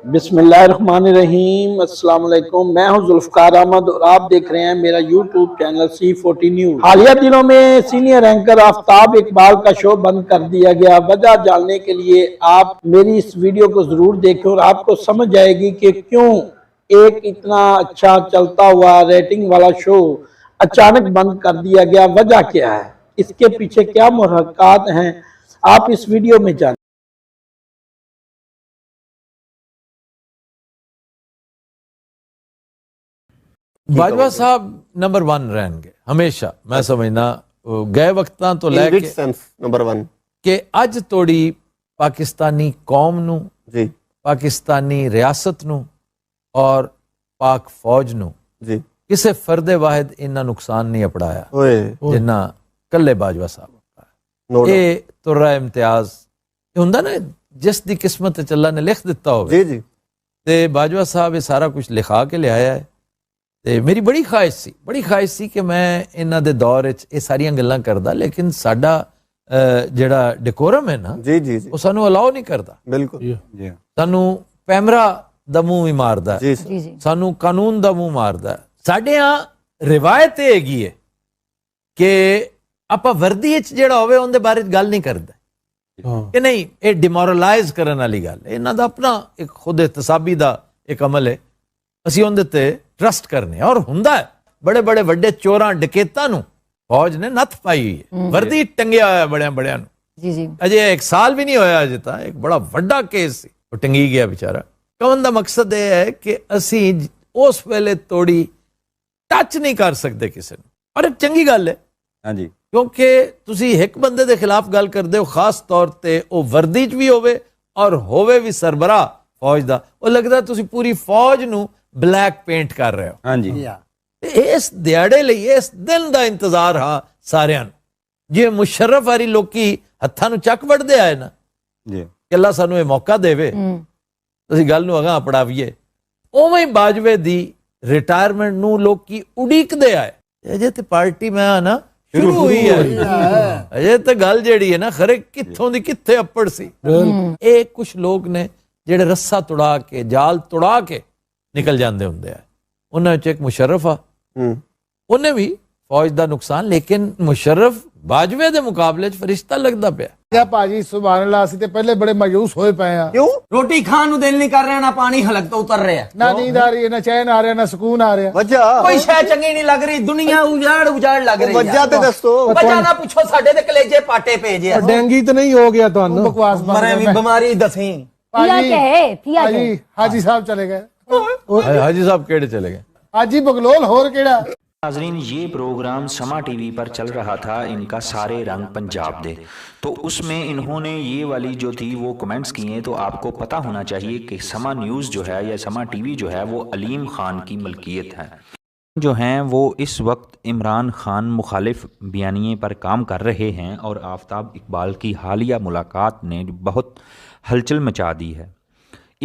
बिस्मिल्लाहिर्रहमानिर्रहीम। अस्सलाम वालेकुम। मैं हूं जुल्फकार अहमद और आप देख रहे हैं मेरा यूट्यूब चैनल C40 न्यूज। हालिया दिनों में सीनियर एंकर आफ्ताब इकबाल का शो बंद कर दिया गया। वजह जानने के लिए आप मेरी इस वीडियो को जरूर देखें और आपको समझ जाएगी कि क्यों एक इतना अच्छा चलता हुआ रेटिंग वाला शो अचानक बंद कर दिया गया। वजह क्या है, इसके पीछे क्या मुहर्रिकात हैं, आप इस वीडियो में जानें। बाजवा साहब नंबर 1 रहणगे हमेशा। मैं समझना गए वक्तां तो लैके नंबर 1 कि अज तोड़ी पाकिस्तानी कौम नू जी, पाकिस्तानी रियासत नू और पाक फौज नू जी किसे फर्दे वाहिद इन्ना नुकसान नहीं अपड़ाया ओए जिन्ना कल्ले बाजवा साहब अपड़ाया। ये तुर्रा इम्तियाज हुंदा ना, जिस दी किस्मत अल्लाह ने लिख दिता हो जी जी ते बाजवा साहब ये सारा कुछ लिखा के लियाया है। ਤੇ ਮੇਰੀ ਬੜੀ ਖਾਹਿਸ਼ ਸੀ ਕਿ ਮੈਂ ਇਹਨਾਂ ਦੇ ਦੌਰ ਵਿੱਚ ਇਹ ਸਾਰੀਆਂ ਗੱਲਾਂ ਕਰਦਾ, ਲੇਕਿਨ ਸਾਡਾ ਜਿਹੜਾ ਡੈਕੋਰਮ ਹੈ ਨਾ ਜੀ ਜੀ ਜੀ ਉਹ ਸਾਨੂੰ ਅਲਾਉ ਨਹੀਂ ਕਰਦਾ। ਬਿਲਕੁਲ ਜੀ ਸਾਨੂੰ ਕੈਮਰਾ ਦਾ ਮੂੰਹ ਵੀ ਮਾਰਦਾ, ਜੀ ਸਾਨੂੰ ਕਾਨੂੰਨ ਦਾ ਮੂੰਹ ਮਾਰਦਾ। ਸਾਡੇ ਆ ਰਿਵਾਇਤ ਇਹ ਹੈਗੀ ਹੈ ਕਿ ਆਪਾਂ ਵਰਦੀ ਵਿੱਚ ਜਿਹੜਾ ਹੋਵੇ ਉਹਦੇ ਬਾਰੇ ਗੱਲ ਨਹੀਂ ਕਰਦੇ ਕਿ ਨਹੀਂ, ਇਹ ਡਿਮੋਰਲਾਈਜ਼ ਕਰਨ ਵਾਲੀ ਗੱਲ। ਇਹਨਾਂ ਦਾ ਆਪਣਾ ਇੱਕ ਖੁਦ ਇਤਸਾਬੀ ਦਾ ਇੱਕ ਅਮਲ ਹੈ, ਅਸੀਂ ਉਹਦੇ ਤੇ ट्रस्ट करने और हुंदा है। बड़े बड़े वड्डे चोरां डकैतां नूं फौज ने नथ पाई हुई है, वर्दी टंगिया होया बड़िया बड़िया नूं। अजे 1 साल भी नहीं होया, अजे तां एक बड़ा वड्डा केस सी वो टंगी गया बेचारा। कहण दा मकसद यह है कि असी उस वेले तोड़ी टच नहीं कर सकते किसी नूं, और एक चंगी गल है। हाँ जी, क्योंकि तुसी एक बंदे दे खिलाफ गल करदे हो, खास तौर ते ओ वर्दी च भी होवे और होवे भी सरबराह फौज दा, वो लगदा तुसी पूरी फौज नूं ब्लैक पेंट कर रहे हो। हाँ जी, इस दिहाड़े लिए इस दिन का इंतजार हाँ सारिਆਂ ਨੂੰ। ਜੇ ਮੁਸ਼ਰਫ ਵਾਲੀ ਲੋਕੀ ਹੱਥਾਂ ਨੂੰ ਚੱਕ ਵੜਦੇ ਆਏ ਨਾ ਜੀ ਕਿ ਅੱਲਾ ਸਾਨੂੰ ਇਹ ਮੌਕਾ ਦੇਵੇ ਅਸੀਂ ਗੱਲ ਨੂੰ ਅਗਾਂਹ ਪੜਾਵੀਏ, ਉਵੇਂ ਹੀ ਬਾਜਵੇ ਦੀ ਰਿਟਾਇਰਮੈਂਟ ਨੂੰ ਲੋਕੀ ਉਡੀਕਦੇ ਆਏ। ਅਜੇ ਤੇ ਪਾਰਟੀ ਮੈਂ ਨਾ ਸ਼ੁਰੂ ਹੋਈ ਹੈ, ਅਜੇ ਤੇ ਗੱਲ ਜਿਹੜੀ ਹੈ ਨਾ ਖਰੇ ਕਿੱਥੋਂ ਦੀ ਕਿੱਥੇ ਅੱਪੜ ਸੀ। ਇਹ ਕੁਝ ਲੋਕ ਨੇ ਜਿਹੜੇ ਰੱਸਾ ਤੁੜਾ ਕੇ ਜਾਲ ਤੁੜਾ ਕੇ निकल जाते होंगे। उन्होंने एक मुशर्रफ आ, उन्हें भी फौज का नुकसान, लेकिन मुशर्रफ बाजवे के मुकाबले फरिश्ता लगता पाया। भाजी सुभान अल्लाह, ਅਸੀਂ ਤੇ ਪਹਿਲੇ ਬੜੇ ਮਾਯੂਸ ਹੋਏ ਪਏ ਆ। क्यों? ਰੋਟੀ ਖਾਣ ਨੂੰ ਦਿਲ ਨਹੀਂ ਕਰ ਰਿਹਾ, ਨਾ ਪਾਣੀ ਹਲਕ ਤੋਂ ਉਤਰ ਰਿਹਾ, ਨਾ ਨੀਂਦ ਆ ਰਹੀ ਹੈ, ਨਾ ਚੈਨ ਆ ਰਿਹਾ, ਨਾ ਸਕੂਨ ਆ ਰਿਹਾ। वजह ਕੋਈ ਸ਼ੈ ਚੰਗੀ ਨਹੀਂ ਲੱਗ ਰਹੀ, ਦੁਨੀਆ ਉਜਾੜ ਲੱਗ ਰਹੀ वजह ਤੇ ਦੱਸੋ। ਵਜ੍ਹਾ ਨਾ ਪੁੱਛੋ, ਸਾਡੇ ਦੇ ਕਲੇਜੇ ਪਾਟੇ ਭੇਜੇ ਆ। ਡੈਂਗੀ ਤਾਂ ਨਹੀਂ ਹੋ ਗਿਆ ਤੁਹਾਨੂੰ? ਬਕਵਾਸ ਮਰੇ ਵੀ ਬਿਮਾਰੀ ਦਸੀ ਭਾਜੀ ਹਾਜੀ ਸਾਹਿਬ ਚਲੇ ਗਏ। हाजी साहब केड़े चले गए? हाजी बगलोल होर केड़ा। नाज़रीन, ये प्रोग्राम समा टीवी पर चल रहा था, इनका सारे रंग पंजाब दे, तो उसमें इन्होंने ये वाली जो थी वो कमेंट्स किए। तो आपको पता होना चाहिए कि समा न्यूज़ जो है या समा टीवी जो है वो अलीम खान की मलकियत है। जो हैं वो इस वक्त इमरान खान मुखालिफ बयानिए पर काम कर रहे हैं और आफ्ताब इकबाल की हालिया मुलाकात ने बहुत हलचल मचा दी है।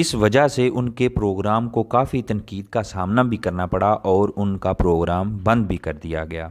इस वजह से उनके प्रोग्राम को काफ़ी तनकीद का सामना भी करना पड़ा और उनका प्रोग्राम बंद भी कर दिया गया।